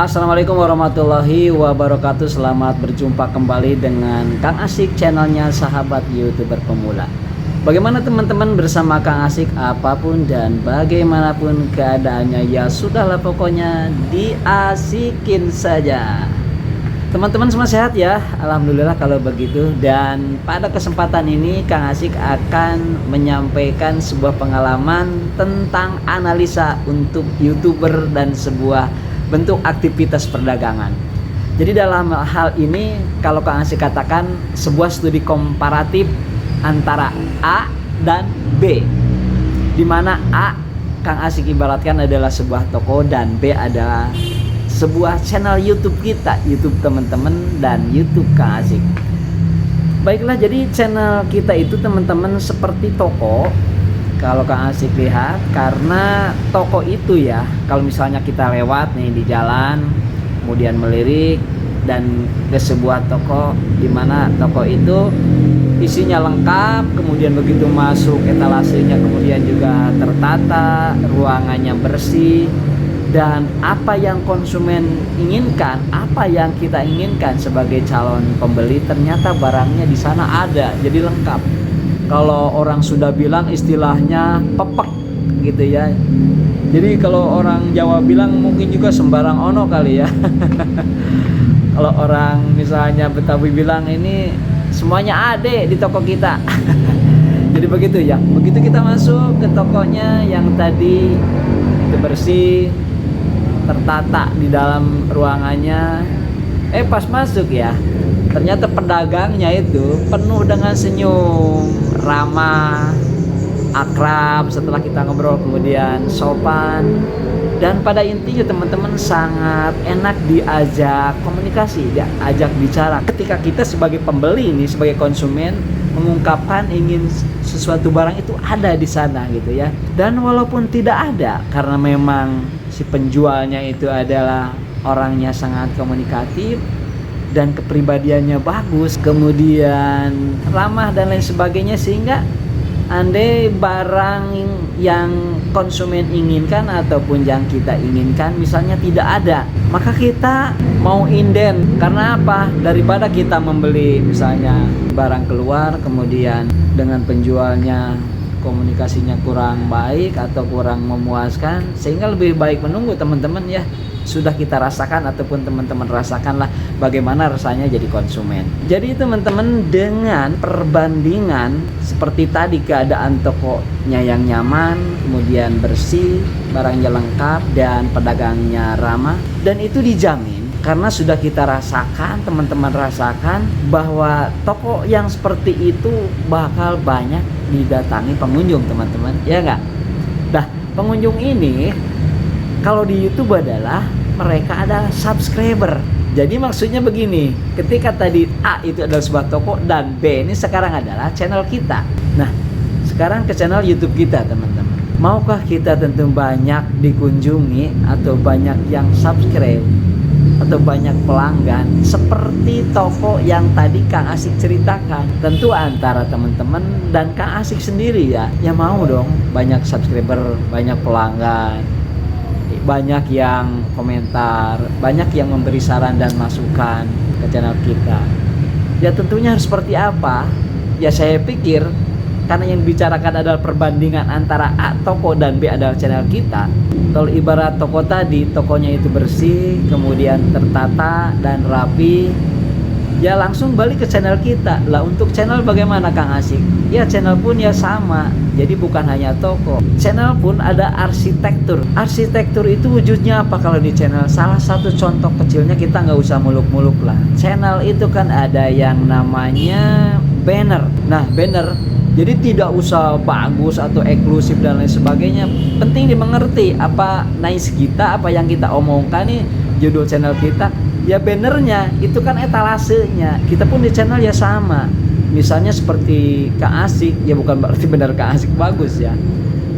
Assalamualaikum warahmatullahi wabarakatuh. Selamat berjumpa kembali dengan Kang Asik, channelnya sahabat YouTuber pemula. Bagaimana teman-teman bersama Kang Asik, apapun dan bagaimanapun keadaannya, ya sudahlah pokoknya diasikin saja. Teman-teman semua sehat ya? Alhamdulillah kalau begitu. Dan pada kesempatan ini Kang Asik akan menyampaikan sebuah pengalaman tentang analisa untuk YouTuber dan sebuah bentuk aktivitas perdagangan. Jadi dalam hal ini kalau Kang Asik katakan sebuah studi komparatif antara A dan B, di mana A Kang Asik ibaratkan adalah sebuah toko dan B adalah sebuah channel YouTube kita, YouTube teman-teman dan YouTube Kang Asik. Baiklah, jadi channel kita itu teman-teman seperti toko. Kalau Kang Asik lihat, karena toko itu ya, kalau misalnya kita lewat nih di jalan, kemudian melirik dan ke sebuah toko, di mana toko itu isinya lengkap, kemudian begitu masuk etalasenya kemudian juga tertata, ruangannya bersih, dan apa yang konsumen inginkan, apa yang kita inginkan sebagai calon pembeli, ternyata barangnya di sana ada, jadi lengkap. Kalau orang sudah bilang istilahnya pepek gitu ya. Jadi kalau orang Jawa bilang mungkin juga sembarang ono kali ya. Kalau orang misalnya Betawi bilang ini semuanya ada di toko kita. Jadi begitu ya. Begitu kita masuk ke tokonya yang tadi itu bersih, tertata di dalam ruangannya. Pas masuk ya, ternyata pedagangnya itu penuh dengan senyum, ramah, akrab, setelah kita ngobrol kemudian sopan, dan pada intinya teman-teman sangat enak diajak komunikasi, diajak bicara. Ketika kita sebagai pembeli ini, sebagai konsumen mengungkapkan ingin sesuatu barang itu ada di sana gitu ya. Dan walaupun tidak ada, karena memang si penjualnya itu adalah orangnya sangat komunikatif dan kepribadiannya bagus, kemudian ramah dan lain sebagainya, sehingga andai barang yang konsumen inginkan ataupun yang kita inginkan misalnya tidak ada, maka kita mau inden. Karena apa? Daripada kita membeli misalnya barang keluar kemudian dengan penjualnya komunikasinya kurang baik atau kurang memuaskan, sehingga lebih baik menunggu teman-teman ya. Sudah kita rasakan ataupun teman-teman rasakanlah bagaimana rasanya jadi konsumen. Jadi teman-teman, dengan perbandingan seperti tadi, keadaan tokonya yang nyaman, kemudian bersih, barangnya lengkap dan pedagangnya ramah, dan itu dijamin karena sudah kita rasakan, teman-teman rasakan bahwa toko yang seperti itu bakal banyak didatangi pengunjung teman-teman, ya enggak? Nah, pengunjung ini kalau di YouTube adalah mereka adalah subscriber. Jadi maksudnya begini, ketika tadi A itu adalah sebuah toko dan B ini sekarang adalah channel kita. Nah, sekarang ke channel YouTube kita teman-teman. Maukah kita tentu banyak dikunjungi atau banyak yang subscribe atau banyak pelanggan seperti toko yang tadi Kang Asik ceritakan? Tentu antara teman-teman dan Kang Asik sendiri ya, yang mau dong banyak subscriber, banyak pelanggan, banyak yang komentar, banyak yang memberi saran dan masukan ke channel kita. Ya tentunya harus seperti apa? Ya saya pikir karena yang dibicarakan adalah perbandingan antara A toko dan B adalah channel kita. Kalau ibarat toko tadi, tokonya itu bersih, kemudian tertata dan rapi, ya langsung balik ke channel kita. Lah untuk channel bagaimana Kang Asik? Ya channel pun ya sama. Jadi bukan hanya toko, channel pun ada arsitektur. Arsitektur itu wujudnya apa kalau di channel? Salah satu contoh kecilnya, kita nggak usah muluk-muluk lah. Channel itu kan ada yang namanya banner. Nah banner, jadi tidak usah bagus atau eksklusif dan lain sebagainya. Penting dimengerti apa nice kita, apa yang kita omongkan nih, judul channel kita. Ya bannernya itu kan etalasenya. Kita pun di channel ya sama. Misalnya seperti Kang Asik, ya bukan berarti benar Kang Asik bagus ya.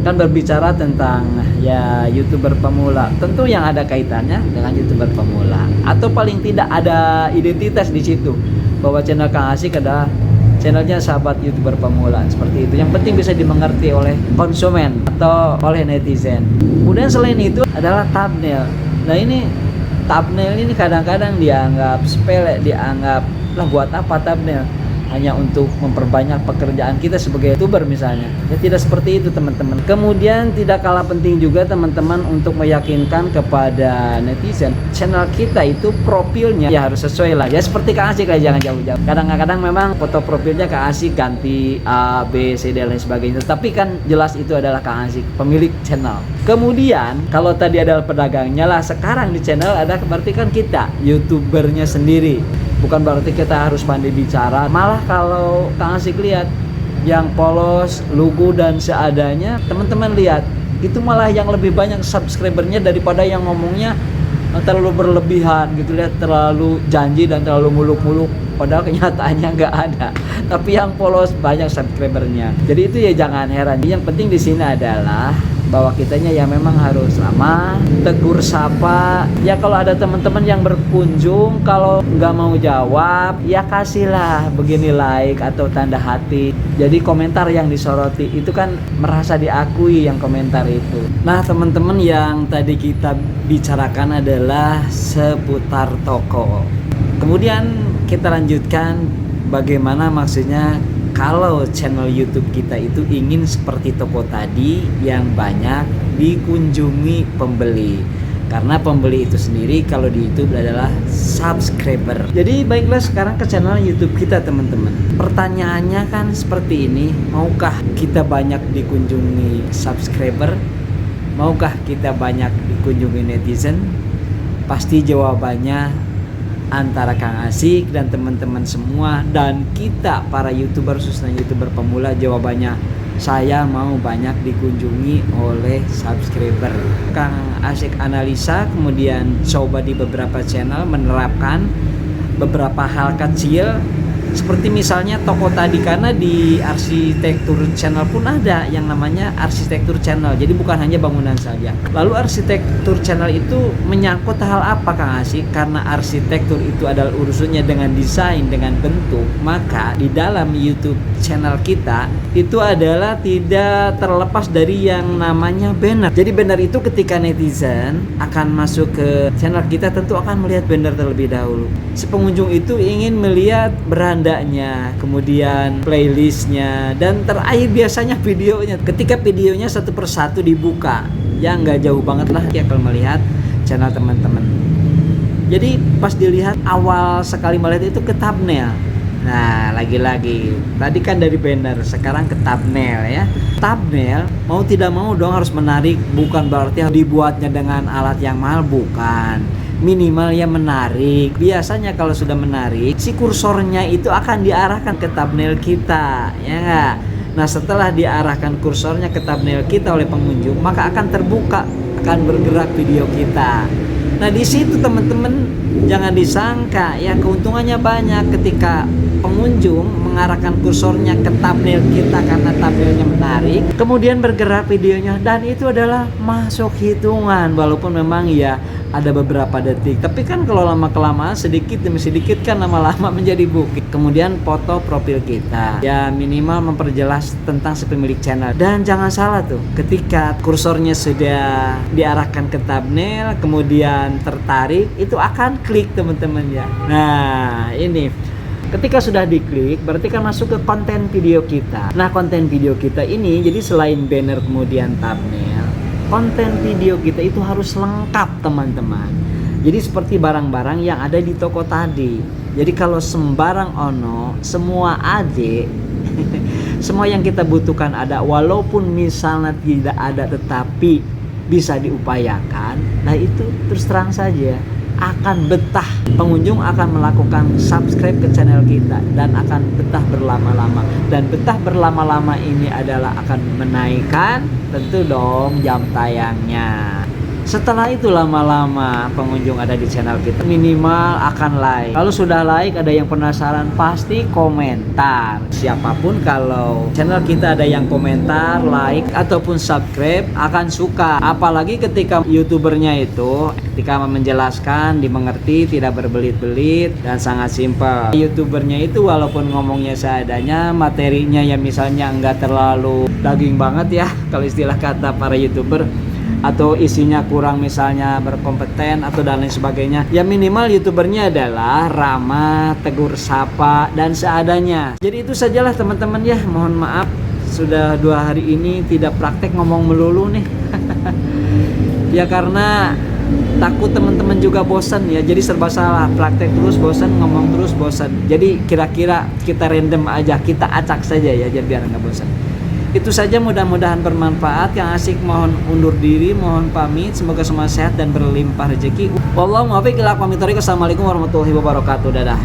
Kan berbicara tentang ya YouTuber pemula. Tentu yang ada kaitannya dengan YouTuber pemula. Atau paling tidak ada identitas di situ. Bahwa channel Kang Asik adalah channelnya sahabat YouTuber pemula, seperti itu. Yang penting bisa dimengerti oleh konsumen atau oleh netizen. Kemudian selain itu adalah thumbnail. Nah ini thumbnail ini kadang-kadang dianggap sepele, dianggap lah buat apa thumbnail, hanya untuk memperbanyak pekerjaan kita sebagai YouTuber misalnya. Ya tidak seperti itu teman-teman. Kemudian tidak kalah penting juga teman-teman untuk meyakinkan kepada netizen, channel kita itu profilnya ya harus sesuai lah. Ya seperti Kang Asik lah, jangan jauh-jauh. Kadang-kadang memang foto profilnya Kang Asik ganti A, B, C, D dan lain sebagainya. Tapi kan jelas itu adalah Kang Asik, pemilik channel. Kemudian kalau tadi adalah pedagangnya lah, sekarang di channel ada berarti kan kita YouTubernya sendiri. Bukan berarti kita harus pandai bicara. Malah kalau Kang Asik lihat yang polos, lugu dan seadanya, teman-teman lihat itu malah yang lebih banyak subscribernya daripada yang ngomongnya terlalu berlebihan gitu, lihat terlalu janji dan terlalu muluk-muluk, padahal kenyataannya nggak ada. Tapi yang polos banyak subscribernya. Jadi itu ya jangan heran. Yang penting di sini adalah bahwa kitanya ya memang harus ramah, tegur sapa. Ya kalau ada teman-teman yang berkunjung, kalau nggak mau jawab, ya kasihlah begini like atau tanda hati. Jadi komentar yang disoroti itu kan merasa diakui yang komentar itu. Nah teman-teman, yang tadi kita bicarakan adalah seputar toko. Kemudian kita lanjutkan bagaimana maksudnya kalau channel YouTube kita itu ingin seperti toko tadi yang banyak dikunjungi pembeli. Karena pembeli itu sendiri kalau di YouTube adalah subscriber. Jadi baiklah sekarang ke channel YouTube kita teman-teman. Pertanyaannya kan seperti ini, maukah kita banyak dikunjungi subscriber? Maukah kita banyak dikunjungi netizen? Pasti jawabannya antara Kang Asik dan teman-teman semua dan kita para YouTuber, khususnya YouTuber pemula, jawabannya saya mau banyak dikunjungi oleh subscriber. Kang Asik analisa, kemudian coba di beberapa channel menerapkan beberapa hal kecil seperti misalnya toko tadi, karena di arsitektur channel pun ada yang namanya arsitektur channel, jadi bukan hanya bangunan saja. Lalu arsitektur channel itu menyangkut hal apa Kang Asik? Karena arsitektur itu adalah urusannya dengan desain, dengan bentuk, maka di dalam YouTube channel kita itu adalah tidak terlepas dari yang namanya banner. Jadi banner itu ketika netizen akan masuk ke channel kita tentu akan melihat banner terlebih dahulu. Si pengunjung itu ingin melihat berandanya, kemudian playlistnya, dan terakhir biasanya videonya. Ketika videonya satu persatu dibuka, ya nggak jauh banget lah ya kalau melihat channel teman-teman. Jadi pas dilihat awal sekali melihat itu ke thumbnail. Nah lagi-lagi tadi kan dari banner, sekarang ke thumbnail ya. Thumbnail mau tidak mau dong harus menarik, bukan berarti dibuatnya dengan alat yang mahal, bukan. Minimal ya menarik. Biasanya kalau sudah menarik, si kursornya itu akan diarahkan ke thumbnail kita, ya nggak? Nah setelah diarahkan kursornya ke thumbnail kita oleh pengunjung, maka akan terbuka, akan bergerak video kita. Nah di situ teman-teman jangan disangka ya keuntungannya banyak ketika pengunjung mengarahkan kursornya ke thumbnail kita karena thumbnailnya menarik, kemudian bergerak videonya, dan itu adalah masuk hitungan walaupun memang ya ada beberapa detik. Tapi kan kalau lama kelamaan sedikit demi sedikit kan lama-lama menjadi bukit. Kemudian foto profil kita ya minimal memperjelas tentang si pemilik channel. Dan jangan salah tuh, ketika kursornya sudah diarahkan ke thumbnail kemudian tertarik, itu akan klik teman-teman ya. Nah ini ketika sudah diklik berarti kan masuk ke konten video kita. Nah konten video kita ini jadi selain banner kemudian thumbnail, konten video kita itu harus lengkap teman-teman. Jadi seperti barang-barang yang ada di toko tadi. Jadi kalau sembarang ono, semua ada, semua yang kita butuhkan ada, walaupun misalnya tidak ada tetapi bisa diupayakan. Nah itu terus terang saja akan betah. Pengunjung akan melakukan subscribe ke channel kita dan akan betah berlama-lama. Dan betah berlama-lama ini adalah akan menaikkan tentu dong jam tayangnya. Setelah itu lama-lama pengunjung ada di channel kita minimal akan like. Kalau sudah like, ada yang penasaran pasti komentar. Siapapun kalau channel kita ada yang komentar, like ataupun subscribe akan suka. Apalagi ketika YouTubernya itu ketika menjelaskan dimengerti, tidak berbelit-belit dan sangat simpel. YouTubernya itu walaupun ngomongnya seadanya, materinya ya misalnya enggak terlalu daging banget ya kalau istilah kata para YouTuber, atau isinya kurang misalnya berkompeten atau dan lain sebagainya, ya minimal youtubernya adalah ramah, tegur sapa, dan seadanya. Jadi itu sajalah teman-teman ya, mohon maaf sudah 2 hari ini tidak praktek ngomong melulu nih. Ya karena takut teman-teman juga bosan ya, jadi serba salah, praktek terus bosan, ngomong terus bosan. Jadi kira-kira kita random aja, kita acak saja ya, jadi biar nggak bosan. Itu saja, mudah-mudahan bermanfaat. Yang asik mohon undur diri, mohon pamit. Semoga semua sehat dan berlimpah rezeki. Wallahu muwaffiq ila aqwamit thoriq. Wassalamualaikum warahmatullahi wabarakatuh. Dadah.